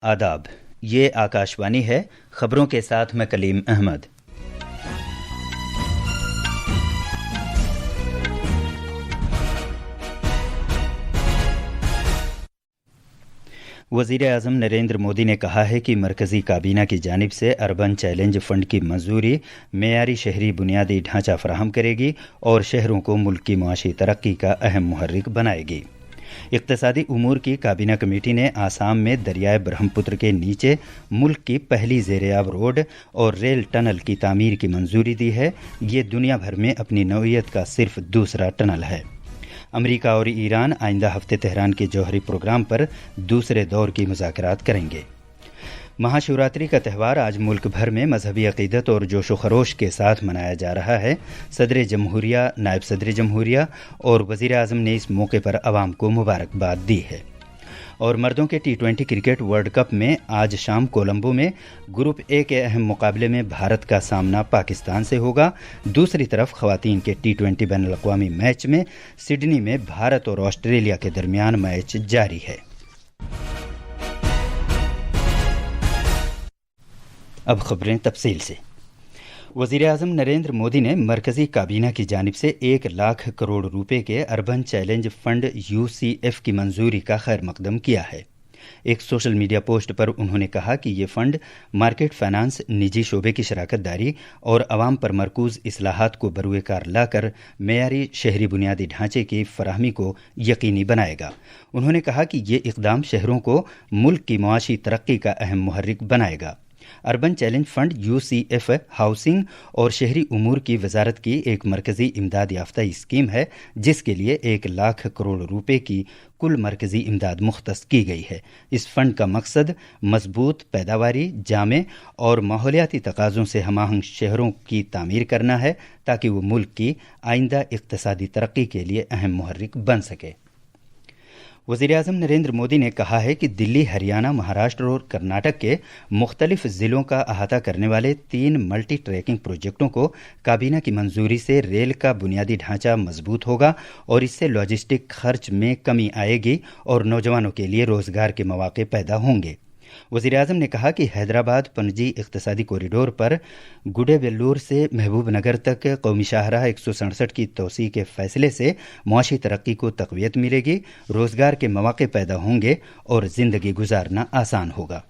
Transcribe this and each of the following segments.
आदाब, ये आकाशवाणी है। खबरों के साथ मैं कलीम अहमद। वज़ीर आज़म नरेंद्र मोदी ने कहा है कि मरकज़ी काबीना की जानिब से अर्बन चैलेंज फ़ंड की मंजूरी मेयारी शहरी बुनियादी ढांचा फराहम करेगी और शहरों को मुल्क की मुआशी तरक्की का अहम मुहर्रिक बनाएगी। इक़्तिसादी उमूर की काबीना कमेटी ने आसाम में दरियाए ब्रह्मपुत्र के नीचे मुल्क की पहली ज़ेर-ए-आब रोड और रेल टनल की तामीर की मंजूरी दी है। ये दुनिया भर में अपनी नौइयत का सिर्फ दूसरा टनल है। अमेरिका और ईरान आइंदा हफ्ते तेहरान के जौहरी प्रोग्राम पर दूसरे दौर की मुज़ाकरात करेंगे। महाशिवरात्रि का त्यौहार आज मुल्क भर में मजहबी अक़ीदत और जोश व खरोश के साथ मनाया जा रहा है। सदर जमहूरिया, नायब सदर जमहूरिया और वज़ीर आज़म ने इस मौके पर अवाम को मुबारकबाद दी है। और मर्दों के T20 क्रिकेट वर्ल्ड कप में आज शाम कोलंबो में ग्रुप ए के अहम मुकाबले में भारत का सामना पाकिस्तान से होगा। दूसरी तरफ ख़वातीन के T20 बैनुल-अक़वामी मैच में सिडनी में भारत और ऑस्ट्रेलिया के दरमियान मैच जारी है। अब खबरें तफसील से। वज़ीर आज़म नरेंद्र मोदी ने मरकज़ी काबीना की जानिब से 1 लाख करोड़ रुपए के अर्बन चैलेंज फ़ंड UCF की मंजूरी का खैर मकदम किया है। एक सोशल मीडिया पोस्ट पर उन्होंने कहा कि ये फ़ंड मार्केट फाइनेंस, निजी शोबे की शराकत दारी और अवाम पर मरकूज़ इस्लाहात को बरूए कार लाकर मेयारी शहरी बुनियादी ढांचे की फराहमी को यकीनी बनाएगा। उन्होंने कहा कि ये इक़दाम शहरों को मुल्क की मुआशी तरक्की का अहम मुहर्रिक बनाएगा। Urban challenge fund UCF housing और शहरी उमूर की वजारत की एक मरकज़ी इमदाद याफ्ता स्कीम है, जिसके लिए 1 लाख करोड़ रुपए की कुल मरकज़ी इमदाद मुख्तस की गई है। इस फ़ंड का मकसद मजबूत, पैदावारी, जामे और माहौलियाती तकाज़ों से हमाहंग शहरों की तामीर करना है, ताकि वो मुल्क की आइंदा इक़्तिसादी तरक्की के लिए अहम मुहर्रिक बन सके। वज़ीर आज़म नरेंद्र मोदी ने कहा है कि दिल्ली, हरियाणा, महाराष्ट्र और कर्नाटक के मुख्तलिफ ज़िलों का अहाता करने वाले 3 मल्टी ट्रैकिंग प्रोजेक्टों को काबीना की मंजूरी से रेल का बुनियादी ढांचा मजबूत होगा और इससे लॉजिस्टिक खर्च में कमी आएगी और नौजवानों के लिए रोज़गार के मौके पैदा होंगे। वज़ीर आज़म ने कहा कि हैदराबाद पणजी इक़्तिसादी कॉरिडोर पर गुडेबेल्लूर से महबूब नगर तक कौमी शाहराह 167 की तोसी के फैसले से मुआशी तरक्की को तक़वियत मिलेगी, रोज़गार के मौके पैदा होंगे और ज़िंदगी गुजारना आसान होगा।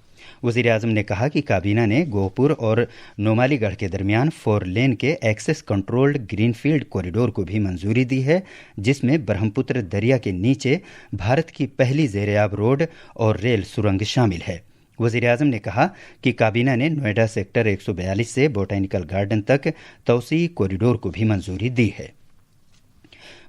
वज़ीर आज़म ने कहा कि काबीना ने गोहपुर और नोमालीगढ़ के दरमियान 4 लेन के एक्सेस कंट्रोल्ड ग्रीनफील्ड कॉरिडोर को भी मंजूरी दी है, जिसमें ब्रह्मपुत्र दरिया के नीचे भारत की पहली ज़ेर-ए-आब रोड और रेल सुरंग शामिल है। वज़ीर आज़म ने कहा कि काबीना ने नोएडा सेक्टर 142 से बोटैनिकल गार्डन तक तौसी कॉरिडोर को भी मंजूरी दी है।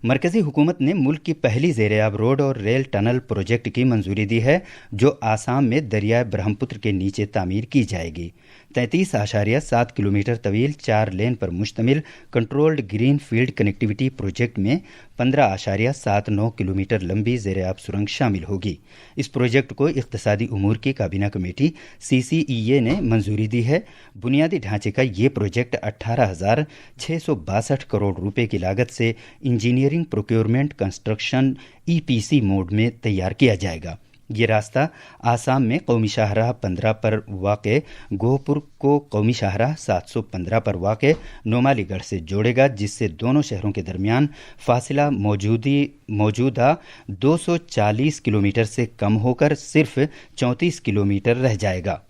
मरकज़ी हुकूमत ने मुल्क की पहली ज़ेर-ए-आब रोड और रेल टनल प्रोजेक्ट की मंजूरी दी है, जो आसाम में दरियाए ब्रह्मपुत्र के नीचे तामीर की जाएगी। 33.7 किलोमीटर तवील 4 लेन पर मुश्तमिल controlled green field connectivity project में 15.79 किलोमीटर लंबी ज़ेर-ए-आब सुरंग शामिल होगी। इस प्रोजेक्ट को इक़्तिसादी उमूर की काबीना कमेटी CCEA ने मंजूरी दी है। बुनियादी ढांचे का ये प्रोजेक्ट 18,662 करोड़ रुपए की लागत से engineering, procurement, construction EPC mode में तैयार किया जाएगा। ये रास्ता आसाम में कौमी शाहराह 15 पर वाक़े गोहपुर को कौमी शाहराह 715 पर वाक़े नोमालीगढ़ से जोड़ेगा, जिससे दोनों शहरों के दरमियान फासला मौजूदा 240 किलोमीटर से कम होकर सिर्फ 34 किलोमीटर रह जाएगा।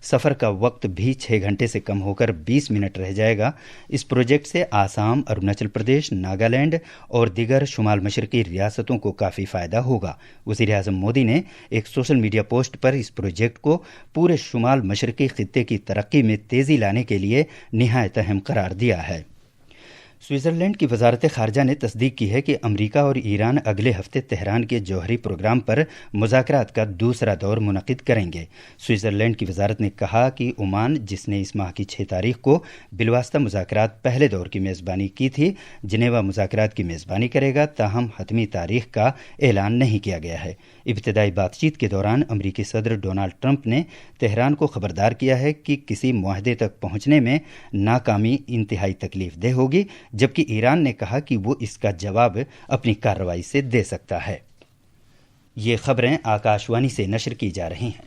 सफ़र का वक्त भी 6 घंटे से कम होकर 20 मिनट रह जाएगा। इस प्रोजेक्ट से आसाम, अरुणाचल प्रदेश, नागालैंड और दीगर शुमाल मशरक़ी रियासतों को काफ़ी फ़ायदा होगा। वज़ीर आज़म मोदी ने एक सोशल मीडिया पोस्ट पर इस प्रोजेक्ट को पूरे शुमाल मशरक़ी ख़ित्ते की तरक्की में तेज़ी लाने के लिए निहायत अहम करार दिया है। स्विट्ज़रलैंड की वजारत ख़ारजा ने तस्दीक की है कि अमरीका और ईरान अगले हफ्ते तेहरान के जौहरी प्रोग्राम पर मुज़ाकरात का दूसरा दौर मुनक़िद करेंगे। स्विट्ज़रलैंड की वजारत ने कहा कि ओमान, जिसने इस माह की 6 तारीख को बिलवास्ता मुज़ाकरात पहले दौर की मेज़बानी की थी, जिनेवा मुज़ाकरात की मेज़बानी करेगा, ताहम हतमी तारीख का ऐलान नहीं किया गया है। इब्तिदाई बातचीत के दौरान अमरीकी सदर डोनाल्ड ट्रंप ने तेहरान को खबरदार किया है कि किसी मुआहदे तक पहुंचने में नाकामी इंतहाई तकलीफ देह होगी, जबकि ईरान ने कहा कि वो इसका जवाब अपनी कार्रवाई से दे सकता है। ये खबरें आकाशवाणी से नशर की जा रही हैं।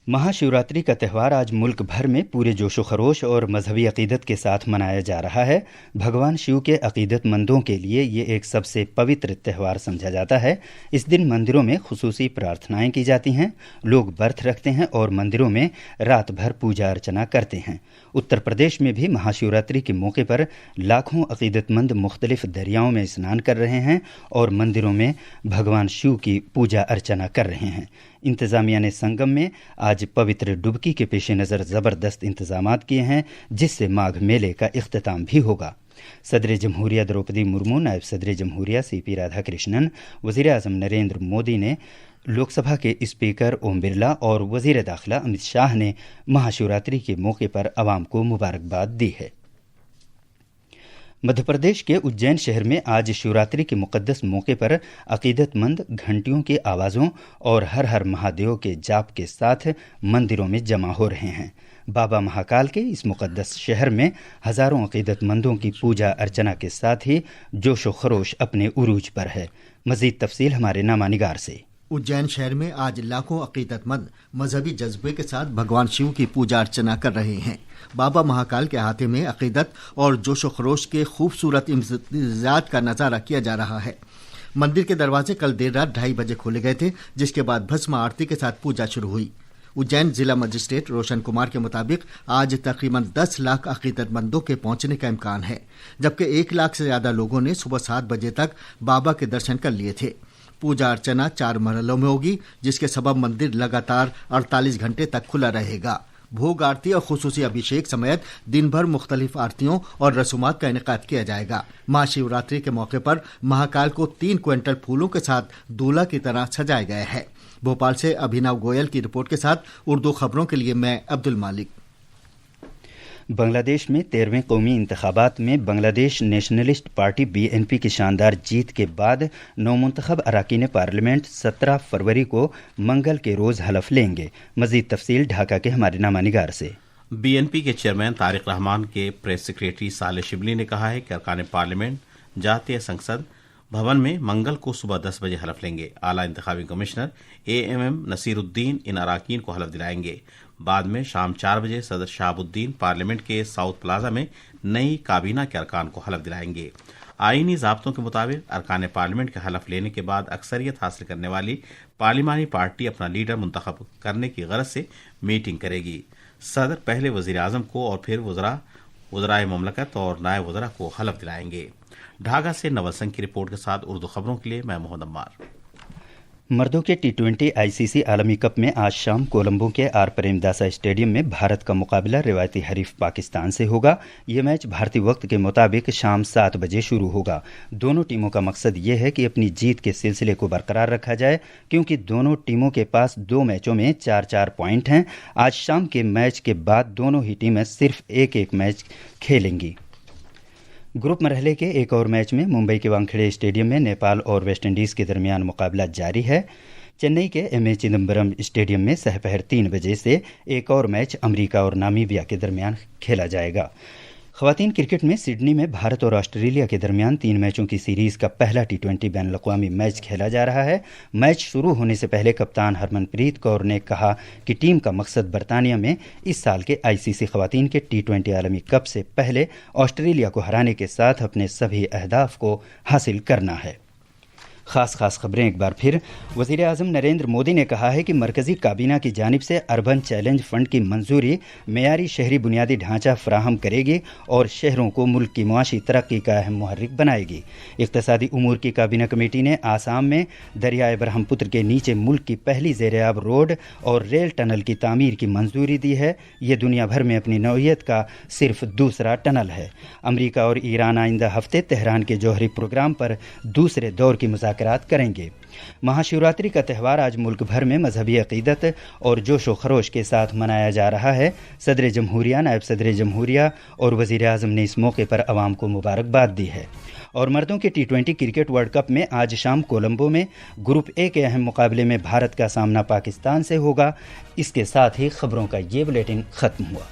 महाशिवरात्रि का त्यौहार आज मुल्क भर में पूरे जोशो खरोश और मजहबी अकीदत के साथ मनाया जा रहा है। भगवान शिव के अकीदतमंदों के लिए ये एक सबसे पवित्र त्यौहार समझा जाता है। इस दिन मंदिरों में खुसूसी प्रार्थनाएं की जाती हैं, लोग व्रत रखते हैं और मंदिरों में रात भर पूजा अर्चना करते हैं। उत्तर प्रदेश में भी महाशिवरात्रि के मौके पर लाखों अकीदतमंद मुख्तलिफ दरियाओं में स्नान कर रहे हैं और मंदिरों में भगवान शिव की पूजा अर्चना कर रहे हैं। इंतजामिया ने संगम में आज पवित्र डुबकी के पेश नज़र ज़बरदस्त इंतजामात किए हैं, जिससे माघ मेले का इख्तिताम भी होगा। सदर जमहूरिया द्रौपदी मुर्मू, नायब सदर जमहूरिया सीपी राधाकृष्णन, वज़ीर आज़म नरेंद्र मोदी ने, लोकसभा के स्पीकर ओम बिरला और वज़ीर दाखिला अमित शाह ने महाशिवरात्रि के मौके पर आवाम को मुबारकबाद दी है। मध्य प्रदेश के उज्जैन शहर में आज शिवरात्रि के मुकद्दस मौके पर अकीदतमंद घंटियों की आवाज़ों और हर हर महादेव के जाप के साथ मंदिरों में जमा हो रहे हैं। बाबा महाकाल के इस मुकद्दस शहर में हजारों अकीदतमंदों की पूजा अर्चना के साथ ही जोशो खरोश अपने उरूज पर है। मजीद तफसील हमारे नामा निगार से। उज्जैन शहर में आज लाखों अकीदतमंद मजहबी जज्बे के साथ भगवान शिव की पूजा अर्चना कर रहे हैं। बाबा महाकाल के हाथे में अकीदत और जोशो खरोश के खूबसूरत इम्तिजाज का नजारा किया जा रहा है। मंदिर के दरवाजे कल देर रात 2:30 बजे खोले गए थे, जिसके बाद भस्म आरती के साथ पूजा शुरू हुई। उज्जैन जिला मजिस्ट्रेट रोशन कुमार के मुताबिक आज तकरीबन 10 लाख अकीदतमंदों के पहुंचने का इम्कान है, जबकि 1 लाख से ज्यादा लोगों ने सुबह 7 बजे तक बाबा के दर्शन कर लिए थे। पूजा अर्चना 4 मरहलों में होगी, जिसके सबब मंदिर लगातार 48 घंटे तक खुला रहेगा। भोग आरती और खुसूसी अभिषेक समेत दिन भर मुख्तलिफ आरतियों और रसूमात का इनेकाद किया जाएगा। महाशिवरात्रि के मौके पर महाकाल को 3 क्विंटल फूलों के साथ दूल्हा की तरह सजाया गया है। भोपाल से अभिनव गोयल की रिपोर्ट के साथ उर्दू खबरों के लिए मैं अब्दुल मालिक। बांग्लादेश में 13वें कौमी इंतखाबात में बांग्लादेश नेशनलिस्ट पार्टी BNP की शानदार जीत के बाद नौमुंतखब अराकीन पार्लियामेंट 17 फरवरी को मंगल के रोज हलफ लेंगे। मजीद तफसील ढाका के हमारे नामा निगार से। BNP के चेयरमैन तारिक रहमान के प्रेस सेक्रेटरी साले शिबली ने कहा है कि अरकान पार्लियामेंट जातीय संसद भवन में मंगल को सुबह 10 बजे हलफ लेंगे। आला इंतखाबी कमिश्नर AMM नसीरुद्दीन इन अराकीन को हलफ दिलाएंगे। बाद में शाम 4 बजे सदर शहाबुद्दीन पार्लियामेंट के साउथ प्लाजा में नई काबीना के अरकान को हलफ दिलाएंगे। आईनी ज़ाब्तों के मुताबिक अरकान पार्लियामेंट के हलफ लेने के बाद अक्सरियत हासिल करने वाली पार्लिमानी पार्टी अपना लीडर मुंतखब करने की गरज से मीटिंग करेगी। सदर पहले वज़ीर आज़म को और फिर वज़राए ममलकत और नायब वज़रा को हलफ दिलाएंगे। ढाका से नवल संघ की रिपोर्ट के साथ उर्दू खबरों के लिए मैं मोहम्मद अम्मार। मर्दों के T20 ICC आलमी कप में आज शाम कोलंबो के आर प्रेमदासा स्टेडियम में भारत का मुकाबला रिवायती हरीफ पाकिस्तान से होगा। ये मैच भारतीय वक्त के मुताबिक शाम 7 बजे शुरू होगा। दोनों टीमों का मकसद ये है कि अपनी जीत के सिलसिले को बरकरार रखा जाए, क्योंकि दोनों टीमों के पास 2 मैचों में 4-4 पॉइंट हैं। आज शाम के मैच के बाद दोनों ही टीमें सिर्फ एक मैच खेलेंगी। ग्रुप मरहले के एक और मैच में मुंबई के वानखेड़े स्टेडियम में नेपाल और वेस्टइंडीज़ के दरमियान मुकाबला जारी है। चेन्नई के MA चिदम्बरम स्टेडियम में सहपहर 3 बजे से एक और मैच अमेरिका और नामीबिया के दरमियान खेला जाएगा। ख़वातीन क्रिकेट में सिडनी में भारत और ऑस्ट्रेलिया के दरमियान 3 मैचों की सीरीज़ का पहला T20 बैन अवी मैच खेला जा रहा है। मैच शुरू होने से पहले कप्तान हरमनप्रीत कौर ने कहा कि टीम का मकसद बरतानिया में इस साल के ICC ख़वातीन के T20 आलमी कप से पहले ऑस्ट्रेलिया को हराने के साथ अपने सभी अहदाफ को हासिल करना है। खास खबरें एक बार फिर। वज़ीर आज़म नरेंद्र मोदी ने कहा है कि मरकज़ी काबीना की जानिब से अर्बन चैलेंज फंड की मंजूरी मेयारी शहरी बुनियादी ढांचा फराहम करेगी और शहरों को मुल्क की मुआशी तरक्की का अहम मुहर्रिक बनाएगी। इक़्तिसादी उमूर की काबीना कमेटी ने आसाम में दरियाए ब्रह्मपुत्र के नीचे मुल्क की पहली ज़ेर-ए-आब रोड और रेल टनल की तामीर की मंजूरी दी है। ये दुनिया भर में अपनी नौइयत का सिर्फ दूसरा टनल है। अमरीका और ईरान आइंदा हफ्ते तेहरान के जौहरी प्रोग्राम पर दूसरे दौर की मुज़ाकरात करेंगे। महाशिवरात्रि का त्यौहार आज मुल्क भर में मजहबी अकीदत और जोशो खरोश के साथ मनाया जा रहा है। सदर जमहूरिया, नायब सदर जमहूरिया और वज़ीर आज़म ने इस मौके पर आवाम को मुबारकबाद दी है। और मर्दों के T20 क्रिकेट वर्ल्ड कप में आज शाम कोलंबो में ग्रुप A के अहम मुकाबले में भारत का सामना पाकिस्तान से होगा। इसके साथ ही खबरों का ये बुलेटिन खत्म हुआ।